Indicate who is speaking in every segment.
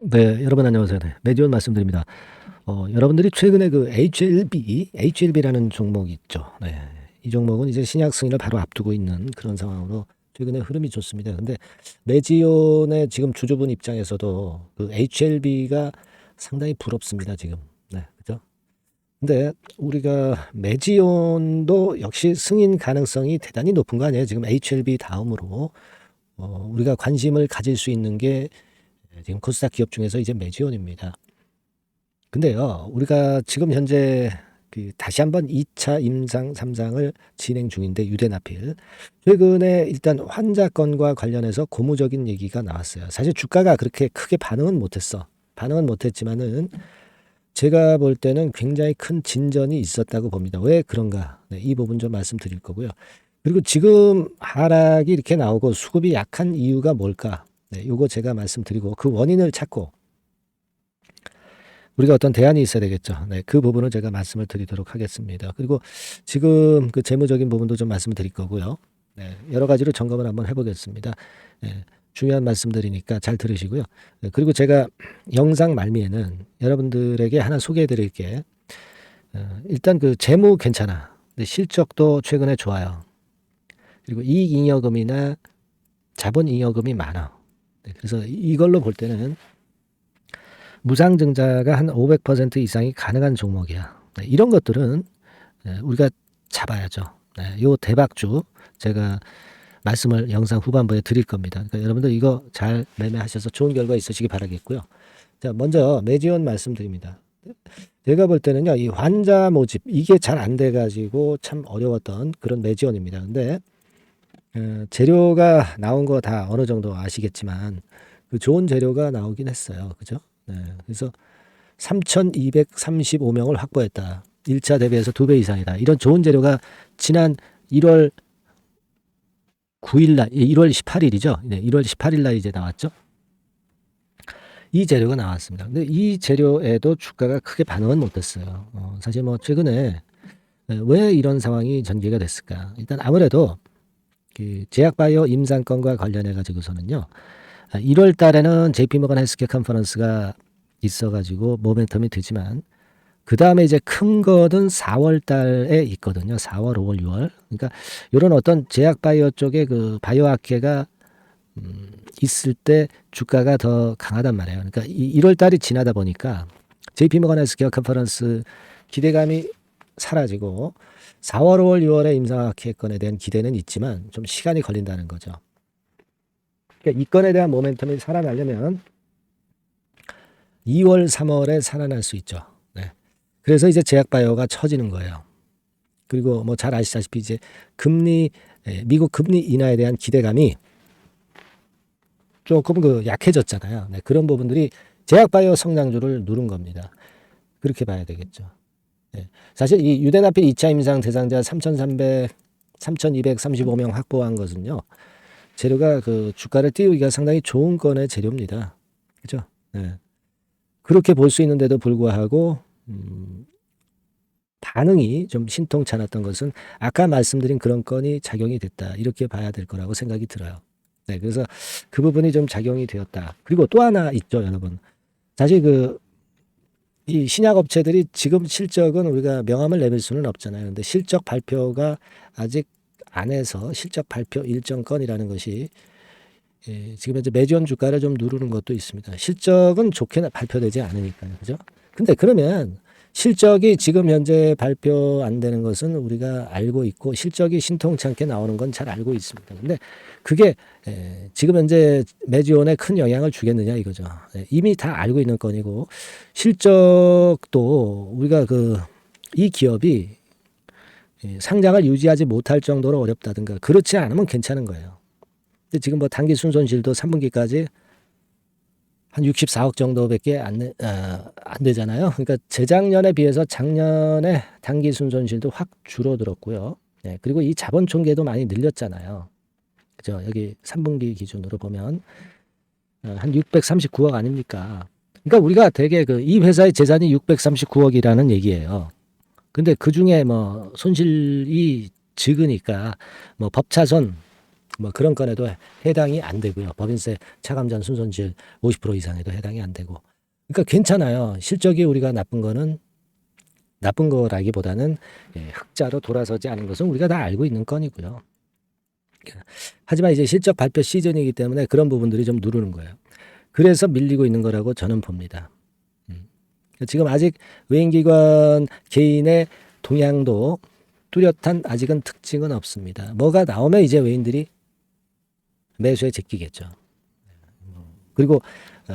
Speaker 1: 네, 여러분 안녕하세요. 네, 매지원 말씀드립니다. 여러분들이 최근에 그 HLB라는 종목이 있죠. 네, 이 종목은 이제 신약 승인을 바로 앞두고 있는 그런 상황으로 최근에 흐름이 좋습니다. 근데 매지원의 지금 주주분 입장에서도 그 HLB가 상당히 부럽습니다, 지금. 네, 그죠? 근데 우리가 매지원도 역시 승인 가능성이 대단히 높은 거 아니에요? 지금 HLB 다음으로 우리가 관심을 가질 수 있는 게 지금 코스닥 기업 중에서 이제 매지원입니다. 근데요, 우리가 지금 현재 그 다시 한번 2차 임상 3상을 진행 중인데 유대나필 최근에 일단 환자 건과 관련해서 고무적인 얘기가 나왔어요. 사실 주가가 그렇게 크게 반응은 못했어. 반응은 못했지만은 제가 볼 때는 굉장히 큰 진전이 있었다고 봅니다. 왜 그런가? 네, 이 부분 좀 말씀드릴 거고요. 그리고 지금 하락이 이렇게 나오고 수급이 약한 이유가 뭘까? 네, 요거 제가 말씀드리고 그 원인을 찾고 우리가 어떤 대안이 있어야 되겠죠. 네, 그 부분을 제가 말씀을 드리도록 하겠습니다. 그리고 지금 그 재무적인 부분도 좀 말씀을 드릴 거고요. 네, 여러 가지로 점검을 한번 해보겠습니다. 네, 중요한 말씀드리니까 잘 들으시고요. 네, 그리고 제가 영상 말미에는 여러분들에게 하나 소개해 드릴게. 일단 그 재무 괜찮아. 근데 실적도 최근에 좋아요. 그리고 이익잉여금이나 자본잉여금이 많아. 네, 그래서 이걸로 볼 때는 무상증자가 한 500% 이상이 가능한 종목이야. 네, 이런 것들은 우리가 잡아야죠. 네, 요 대박주 제가 말씀을 영상 후반부에 드릴 겁니다. 그러니까 여러분들 이거 잘 매매하셔서 좋은 결과 있으시기 바라겠고요. 자, 먼저 매지원 말씀드립니다. 제가 볼 때는요, 이 환자 모집 이게 잘 안 돼가지고 참 어려웠던 그런 매지원입니다. 근데 재료가 나온 거 다 어느 정도 아시겠지만 그 좋은 재료가 나오긴 했어요. 그죠? 네, 그래서 3,235명을 확보했다. 1차 대비해서 2배 이상이다. 이런 좋은 재료가 지난 1월 9일 날, 1월 18일이죠. 네, 1월 18일 날 이제 나왔죠. 이 재료가 나왔습니다. 근데 이 재료에도 주가가 크게 반응은 못했어요. 사실 뭐 최근에 왜 이런 상황이 전개가 됐을까? 일단 아무래도 그 제약바이오 임상건과 관련해 가지고서는요. 1월 달에는 JP모건 헬스케어 컨퍼런스가 있어가지고 모멘텀이 되지만 그 다음에 이제 큰 거는 4월 달에 있거든요. 4월, 5월, 6월. 그러니까 이런 어떤 제약 바이오 쪽에 그 바이오학회가 있을 때 주가가 더 강하단 말이에요. 그러니까 1월 달이 지나다 보니까 JP모건 헬스케어 컨퍼런스 기대감이 사라지고 4월, 5월, 6월에 임상학회 건에 대한 기대는 있지만 좀 시간이 걸린다는 거죠. 그러니까 이 건에 대한 모멘텀이 살아나려면 2월, 3월에 살아날 수 있죠. 네. 그래서 이제 제약바이오가 처지는 거예요. 그리고 뭐 잘 아시다시피 이제 금리, 미국 금리 인하에 대한 기대감이 조금 그 약해졌잖아요. 네. 그런 부분들이 제약바이오 성장주를 누른 겁니다. 그렇게 봐야 되겠죠. 네. 사실 이 유대나필 2차 임상 대상자 3,235명 확보한 것은요. 재료가 그 주가를 띄우기가 상당히 좋은 건의 재료입니다. 그죠? 네. 그렇게 볼 수 있는데도 불구하고 반응이 좀 신통치 않았던 것은 아까 말씀드린 그런 건이 작용이 됐다. 이렇게 봐야 될 거라고 생각이 들어요. 네, 그래서 그 부분이 좀 작용이 되었다. 그리고 또 하나 있죠, 여러분. 사실 이 신약 업체들이 지금 실적은 우리가 명함을 내밀 수는 없잖아요. 근데 실적 발표가 아직 안 해서 실적 발표 일정 건이라는 것이 지금 현재 매지원 주가를 좀 누르는 것도 있습니다. 실적은 좋게 발표되지 않으니까요. 그죠? 근데 그러면 실적이 지금 현재 발표 안 되는 것은 우리가 알고 있고 실적이 신통치 않게 나오는 건 잘 알고 있습니다. 근데 그게 지금 현재 매지원에 큰 영향을 주겠느냐 이거죠. 이미 다 알고 있는 건이고 실적도 우리가 이 기업이 상장을 유지하지 못할 정도로 어렵다든가 그렇지 않으면 괜찮은 거예요. 근데 지금 뭐 단기 순손실도 3분기까지 한 64억 정도밖에 안 되잖아요. 그러니까 재작년에 비해서 작년에 단기 순손실도 확 줄어들었고요. 네, 그리고 이 자본 총계도 많이 늘렸잖아요. 그죠? 여기 3분기 기준으로 보면 한 639억 아닙니까? 그러니까 우리가 되게 이 회사의 재산이 639억이라는 얘기예요. 근데 그 중에 뭐 손실이 적으니까 뭐 법차손 뭐 그런 건에도 해당이 안 되고요. 법인세 차감전 순손실 50% 이상에도 해당이 안 되고. 그러니까 괜찮아요. 실적이 우리가 나쁜 거는 나쁜 거라기보다는 흑자로 돌아서지 않은 것은 우리가 다 알고 있는 건이고요. 하지만 이제 실적 발표 시즌이기 때문에 그런 부분들이 좀 누르는 거예요. 그래서 밀리고 있는 거라고 저는 봅니다. 지금 아직 외인기관 개인의 동향도 뚜렷한 아직은 특징은 없습니다. 뭐가 나오면 이제 외인들이 매수에 제끼겠죠. 그리고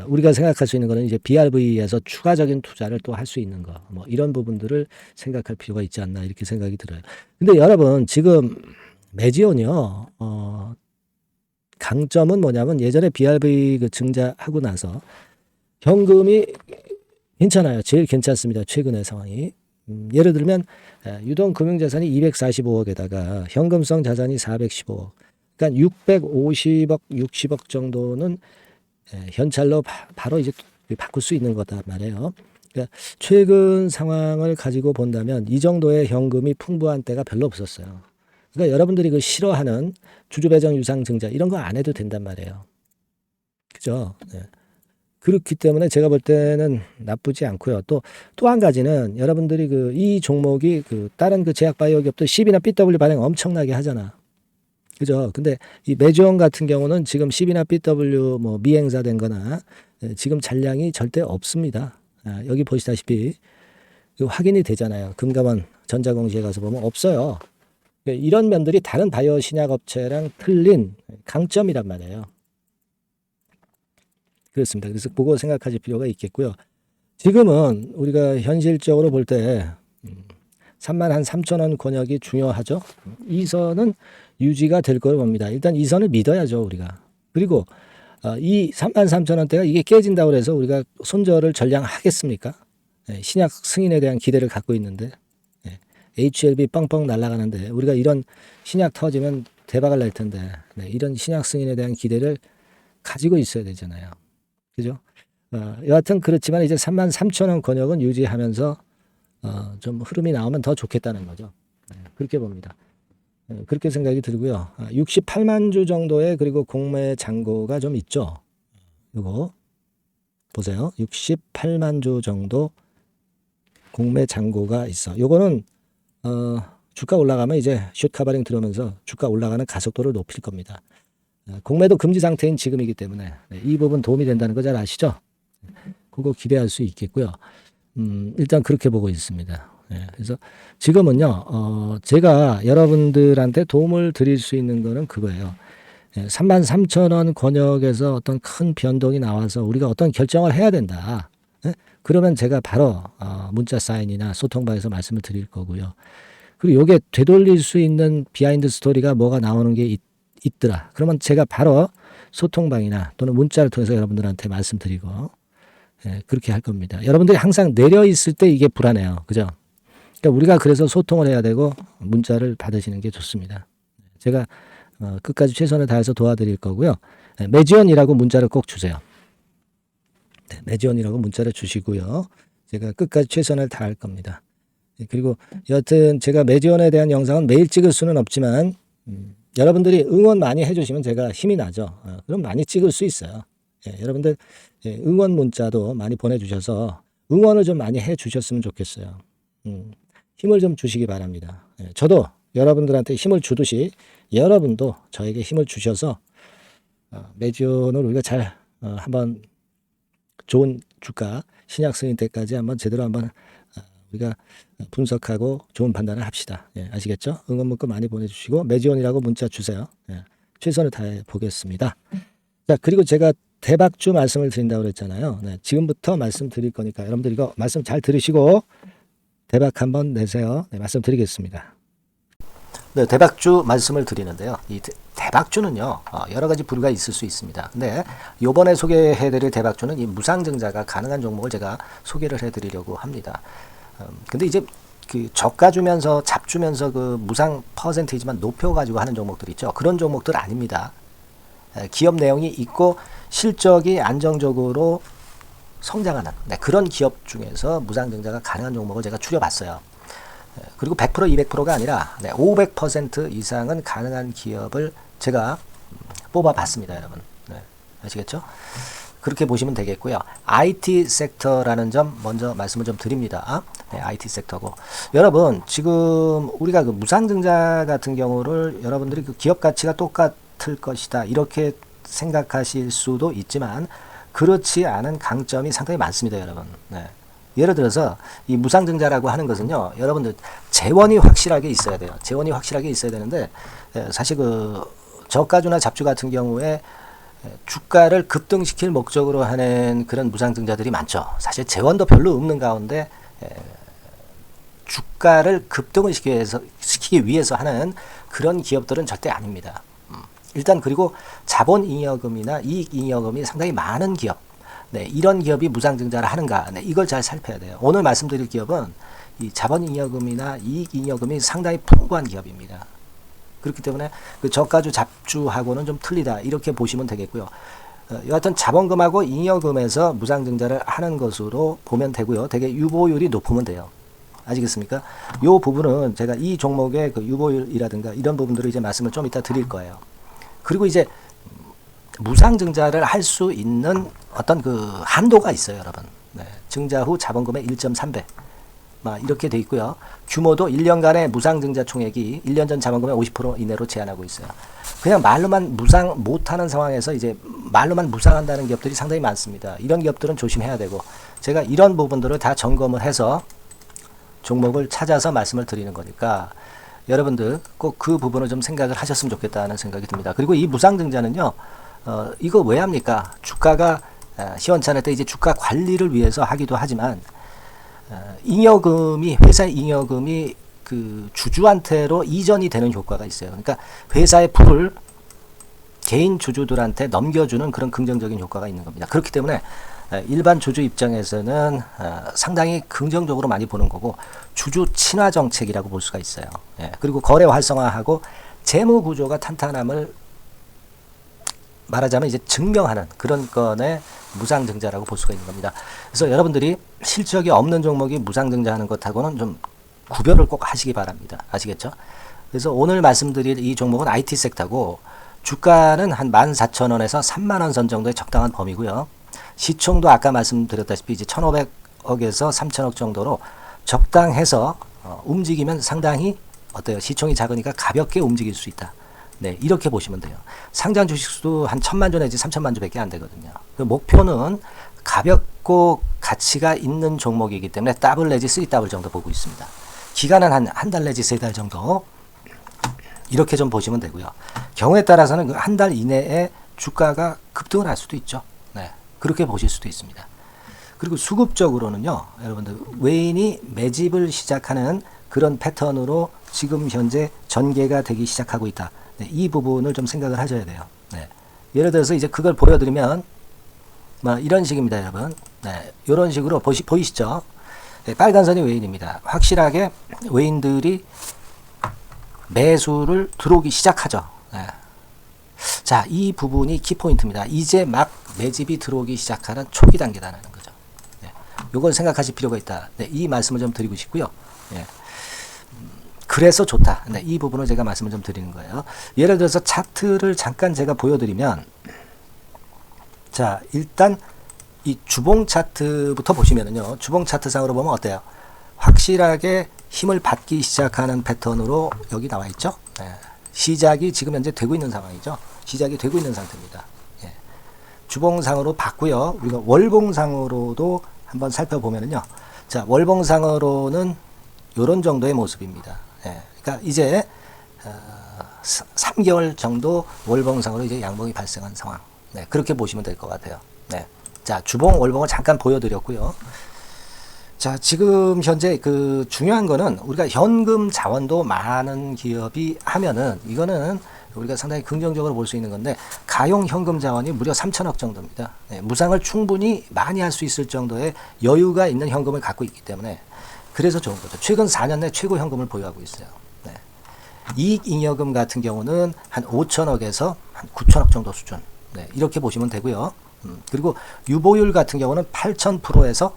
Speaker 1: 우리가 생각할 수 있는 거는 이제 BRV에서 추가적인 투자를 또 할 수 있는 거, 뭐 이런 부분들을 생각할 필요가 있지 않나 이렇게 생각이 들어요. 근데 여러분 지금 매지온이요, 강점은 뭐냐면 예전에 BRV 그 증자하고 나서 현금이 괜찮아요. 제일 괜찮습니다. 최근의 상황이. 예를 들면 유동금융자산이 245억에다가 현금성 자산이 415억. 그러니까 650억, 60억 정도는 현찰로 바로 이제 바꿀 수 있는 거다 말이에요. 그러니까 최근 상황을 가지고 본다면 이 정도의 현금이 풍부한 때가 별로 없었어요. 그러니까 여러분들이 그 싫어하는 주주배정 유상증자 이런 거 안 해도 된단 말이에요. 그죠? 네. 그렇기 때문에 제가 볼 때는 나쁘지 않고요. 또 한 가지는 여러분들이 이 종목이 다른 제약바이오 기업도 CB나 BW 발행 엄청나게 하잖아. 그죠? 근데 이 매주원 같은 경우는 지금 CB나 BW 뭐 미행사된 거나 지금 잔량이 절대 없습니다. 여기 보시다시피 확인이 되잖아요. 금감원 전자공시에 가서 보면 없어요. 이런 면들이 다른 바이오 신약 업체랑 틀린 강점이란 말이에요. 그렇습니다. 그래서 그거 생각하실 필요가 있겠고요. 지금은 우리가 현실적으로 볼 때 33,000원 권역이 중요하죠. 이 선은 유지가 될 거로 봅니다. 일단 이 선을 믿어야죠, 우리가. 그리고 이 33,000원대가 이게 깨진다고 해서 우리가 손절을 전량하겠습니까? 신약 승인에 대한 기대를 갖고 있는데 HLB 뻥뻥 날아가는데 우리가 이런 신약 터지면 대박을 낼 텐데 이런 신약 승인에 대한 기대를 가지고 있어야 되잖아요. 그죠? 여하튼 그렇지만 이제 33,000원 권역은 유지하면서 좀 흐름이 나오면 더 좋겠다는 거죠. 그렇게 봅니다. 그렇게 생각이 들고요. 68만 주 정도의 그리고 공매 잔고가 좀 있죠. 이거 보세요. 68만 주 정도 공매 잔고가 있어. 요거는 주가 올라가면 이제 숏 카바링 들어오면서 주가 올라가는 가속도를 높일 겁니다. 공매도 금지 상태인 지금이기 때문에 이 부분 도움이 된다는 거 잘 아시죠? 그거 기대할 수 있겠고요. 일단 그렇게 보고 있습니다. 그래서 지금은요, 제가 여러분들한테 도움을 드릴 수 있는 거는 그거예요. 33,000원 권역에서 어떤 큰 변동이 나와서 우리가 어떤 결정을 해야 된다. 그러면 제가 바로 문자 사인이나 소통방에서 말씀을 드릴 거고요. 그리고 이게 되돌릴 수 있는 비하인드 스토리가 뭐가 나오는 게 있더라. 그러면 제가 바로 소통방이나 또는 문자를 통해서 여러분들한테 말씀드리고 그렇게 할 겁니다. 여러분들이 항상 내려 있을 때 이게 불안해요. 그죠? 그러니까 우리가 그래서 소통을 해야 되고 문자를 받으시는 게 좋습니다. 제가 끝까지 최선을 다해서 도와드릴 거고요. 매지원이라고 문자를 꼭 주세요. 매지원이라고 문자를 주시고요. 제가 끝까지 최선을 다할 겁니다. 그리고 여하튼 제가 매지원에 대한 영상은 매일 찍을 수는 없지만 여러분들이 응원 많이 해주시면 제가 힘이 나죠. 그럼 많이 찍을 수 있어요. 여러분들 응원 문자도 많이 보내주셔서 응원을 좀 많이 해주셨으면 좋겠어요. 힘을 좀 주시기 바랍니다. 저도 여러분들한테 힘을 주듯이 여러분도 저에게 힘을 주셔서 매주는 우리가 잘 한번 좋은 주가 신약 승인 때까지 한번 제대로 한번 우리가 분석하고 좋은 판단을 합시다. 아시겠죠? 응원 문구 많이 보내주시고 매지원이라고 문자 주세요. 최선을 다해 보겠습니다. 자, 그리고 제가 대박주 말씀을 드린다고 그랬잖아요. 지금부터 말씀드릴 거니까 여러분들 이거 말씀 잘 들으시고 대박 한번 내세요. 말씀드리겠습니다. 네, 대박주 말씀을 드리는데요. 이 대박주는요, 여러 가지 부류가 있을 수 있습니다. 근데 이번에 소개해드릴 대박주는 이 무상증자가 가능한 종목을 제가 소개를 해드리려고 합니다. 근데 이제 저가 주면서 잡 주면서 무상 퍼센테이지만 높여가지고 하는 종목들 있죠. 그런 종목들 아닙니다. 기업 내용이 있고 실적이 안정적으로 성장하는 그런 기업 중에서 무상증자가 가능한 종목을 제가 추려봤어요. 그리고 100% 200%가 아니라 500% 이상은 가능한 기업을 제가 뽑아봤습니다, 여러분. 네, 아시겠죠? 그렇게 보시면 되겠고요. IT 섹터라는 점 먼저 말씀을 좀 드립니다. 네, IT 섹터고 여러분 지금 우리가 그 무상증자 같은 경우를 여러분들이 그 기업 가치가 똑같을 것이다 이렇게 생각하실 수도 있지만 그렇지 않은 강점이 상당히 많습니다, 여러분. 네. 예를 들어서 이 무상증자라고 하는 것은요, 여러분들 재원이 확실하게 있어야 돼요. 재원이 확실하게 있어야 되는데 사실 그 저가주나 잡주 같은 경우에 주가를 급등시킬 목적으로 하는 그런 무상증자들이 많죠. 사실 재원도 별로 없는 가운데 주가를 급등을 시키기 위해서 하는 그런 기업들은 절대 아닙니다. 일단 그리고 자본잉여금이나 이익잉여금이 상당히 많은 기업, 네, 이런 기업이 무상증자를 하는가, 네, 이걸 잘 살펴야 돼요. 오늘 말씀드릴 기업은 이 자본잉여금이나 이익잉여금이 상당히 풍부한 기업입니다. 그렇기 때문에 그 저가주 잡주하고는 좀 틀리다 이렇게 보시면 되겠고요. 여하튼 자본금하고 잉여금에서 무상증자를 하는 것으로 보면 되고요. 되게 유보율이 높으면 돼요. 아시겠습니까? 이 부분은 제가 이 종목의 그 유보율이라든가 이런 부분들을 이제 말씀을 좀 이따 드릴 거예요. 그리고 이제 무상증자를 할 수 있는 어떤 그 한도가 있어요, 여러분. 네. 증자 후 자본금의 1.3배. 이렇게 돼 있고요. 규모도 1년간의 무상증자 총액이 1년 전 자본금의 50% 이내로 제한하고 있어요. 그냥 말로만 무상 못하는 상황에서 이제 말로만 무상한다는 기업들이 상당히 많습니다. 이런 기업들은 조심해야 되고 제가 이런 부분들을 다 점검을 해서 종목을 찾아서 말씀을 드리는 거니까 여러분들 꼭 그 부분을 좀 생각을 하셨으면 좋겠다는 생각이 듭니다. 그리고 이 무상증자는요, 이거 왜 합니까? 주가가 시원찮을 때 이제 주가 관리를 위해서 하기도 하지만 잉여금이 회사의 잉여금이 그 주주한테로 이전이 되는 효과가 있어요. 그러니까 회사의 풀을 개인 주주들한테 넘겨주는 그런 긍정적인 효과가 있는 겁니다. 그렇기 때문에 일반 주주 입장에서는 상당히 긍정적으로 많이 보는 거고 주주 친화 정책이라고 볼 수가 있어요. 예, 그리고 거래 활성화하고 재무 구조가 탄탄함을 말하자면 이제 증명하는 그런 건의 무상증자라고 볼 수가 있는 겁니다. 그래서 여러분들이 실적이 없는 종목이 무상증자하는 것하고는 좀 구별을 꼭 하시기 바랍니다. 아시겠죠? 그래서 오늘 말씀드릴 이 종목은 IT 섹터고 주가는 한 14,000원에서 30,000원 선 정도의 적당한 범위고요. 시총도 아까 말씀드렸다시피 이제 1,500억에서 3,000억 정도로 적당해서 움직이면 상당히 어때요? 시총이 작으니까 가볍게 움직일 수 있다. 네, 이렇게 보시면 돼요. 상장 주식수도 한 1,000만 주 내지 3,000만 주밖에 안 되거든요. 그 목표는 가볍고 가치가 있는 종목이기 때문에 더블 내지 3더블 정도 보고 있습니다. 기간은 한 달 내지 3달 정도 이렇게 좀 보시면 되고요. 경우에 따라서는 그 한 달 이내에 주가가 급등을 할 수도 있죠. 네, 그렇게 보실 수도 있습니다. 그리고 수급적으로는요, 여러분들 외인이 매집을 시작하는 그런 패턴으로 지금 현재 전개가 되기 시작하고 있다. 네, 이 부분을 좀 생각을 하셔야 돼요. 네. 예를 들어서 이제 그걸 보여드리면 이런 식입니다, 여러분. 네, 이런 식으로 보이시죠? 네, 빨간 선이 외인입니다. 확실하게 외인들이 매수를 들어오기 시작하죠. 네. 자, 이 부분이 키포인트입니다. 이제 막 매집이 들어오기 시작하는 초기 단계라는 거죠. 네, 이걸 생각하실 필요가 있다. 네, 이 말씀을 좀 드리고 싶고요. 네. 그래서 좋다. 네, 이 부분을 제가 말씀을 좀 드리는 거예요. 예를 들어서 차트를 잠깐 제가 보여드리면, 자, 일단 이 주봉 차트부터 보시면은요, 주봉 차트상으로 보면 어때요? 확실하게 힘을 받기 시작하는 패턴으로 여기 나와 있죠. 네. 시작이 지금 현재 되고 있는 상황이죠. 시작이 되고 있는 상태입니다. 예. 주봉상으로 봤고요. 우리가 월봉상으로도 한번 살펴보면은요, 자, 월봉상으로는 이런 정도의 모습입니다. 예, 그러니까 이제 3개월 정도 월봉상으로 이제 양봉이 발생한 상황. 네, 그렇게 보시면 될 것 같아요. 네, 자, 주봉 월봉을 잠깐 보여드렸고요. 자, 지금 현재 그 중요한 거는 우리가 현금 자원도 많은 기업이 하면은 이거는 우리가 상당히 긍정적으로 볼 수 있는 건데 가용 현금 자원이 무려 3,000억 정도입니다. 네, 무상을 충분히 많이 할 수 있을 정도의 여유가 있는 현금을 갖고 있기 때문에 그래서 좋은 거죠. 최근 4년 내 최고 현금을 보유하고 있어요. 네. 이익잉여금 같은 경우는 한 5천억에서 한 9천억 정도 수준. 네, 이렇게 보시면 되고요. 그리고 유보율 같은 경우는 8,000%에서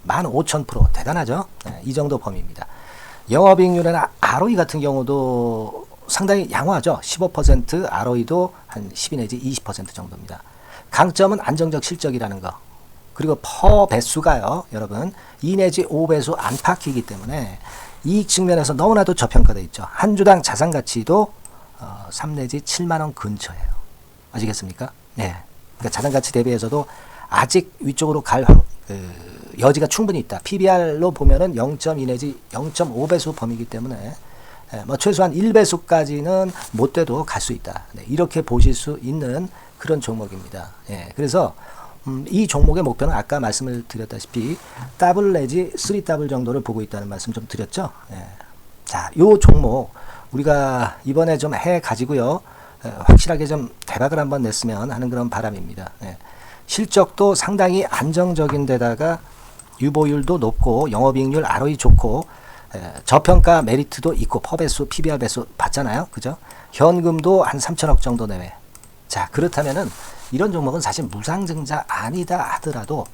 Speaker 1: 15,000% 대단하죠. 네, 이 정도 범위입니다. 영업이익률이나 ROE 같은 경우도 상당히 양호하죠. 15% ROE도 한 12 내지 20% 정도입니다. 강점은 안정적 실적이라는 거. 그리고 퍼 배수가요. 여러분 2 내지 5배수 안팎이기 때문에 이익 측면에서 너무나도 저평가되어 있죠. 한 주당 자산 가치도 3 내지 7만 원 근처예요. 아시겠습니까? 네. 그러니까 자산 가치 대비해서도 아직 위쪽으로 갈 여지가 충분히 있다. PBR로 보면은 0.2 내지 0.5배수 범위이기 때문에 뭐 최소한 1배수까지는 못 돼도 갈 수 있다. 네, 이렇게 보실 수 있는 그런 종목입니다. 예, 그래서 이 종목의 목표는 아까 말씀을 드렸다시피 더블 내지 3더블 정도를 보고 있다는 말씀 좀 드렸죠. 예. 자, 요 종목 우리가 이번에 좀 해 가지고요. 확실하게 좀 대박을 한번 냈으면 하는 그런 바람입니다. 예. 실적도 상당히 안정적인 데다가 유보율도 높고 영업이익률 ROE 좋고 저평가 메리트도 있고 퍼배수 PBR 배수 봤잖아요. 그죠? 현금도 한 3천억 정도 내외. 자, 그렇다면은 이런 종목은 사실 무상증자 아니다 하더라도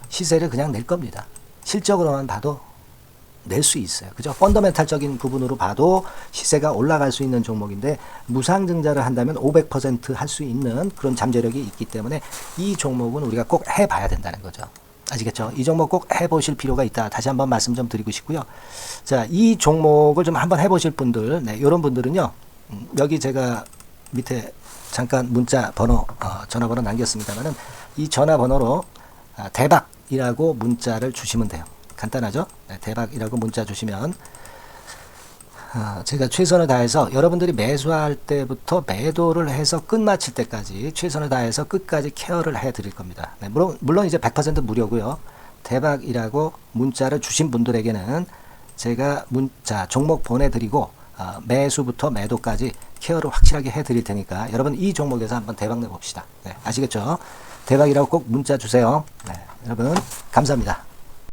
Speaker 1: 시세를 그냥 낼 겁니다. 실적으로만 봐도 낼 수 있어요. 그죠? 펀더멘탈적인 부분으로 봐도 시세가 올라갈 수 있는 종목인데 무상증자를 한다면 500% 할 수 있는 그런 잠재력이 있기 때문에 이 종목은 우리가 꼭 해봐야 된다는 거죠. 아시겠죠? 이 종목 꼭 해보실 필요가 있다. 다시 한번 말씀 좀 드리고 싶고요. 자, 이 종목을 좀 한번 해보실 분들, 네, 이런 분들은요. 여기 제가 밑에 잠깐 문자 번호, 전화번호 남겼습니다만은 이 전화번호로 대박이라고 문자를 주시면 돼요. 간단하죠? 네, 대박이라고 문자 주시면 제가 최선을 다해서 여러분들이 매수할 때부터 매도를 해서 끝마칠 때까지 최선을 다해서 끝까지 케어를 해드릴 겁니다. 네, 물론 이제 100% 무료고요. 대박이라고 문자를 주신 분들에게는 제가 문자 종목 보내드리고 매수부터 매도까지 케어를 확실하게 해드릴 테니까 여러분 이 종목에서 한번 대박 내봅시다. 네, 아시겠죠? 대박이라고 꼭 문자 주세요. 네, 여러분 감사합니다.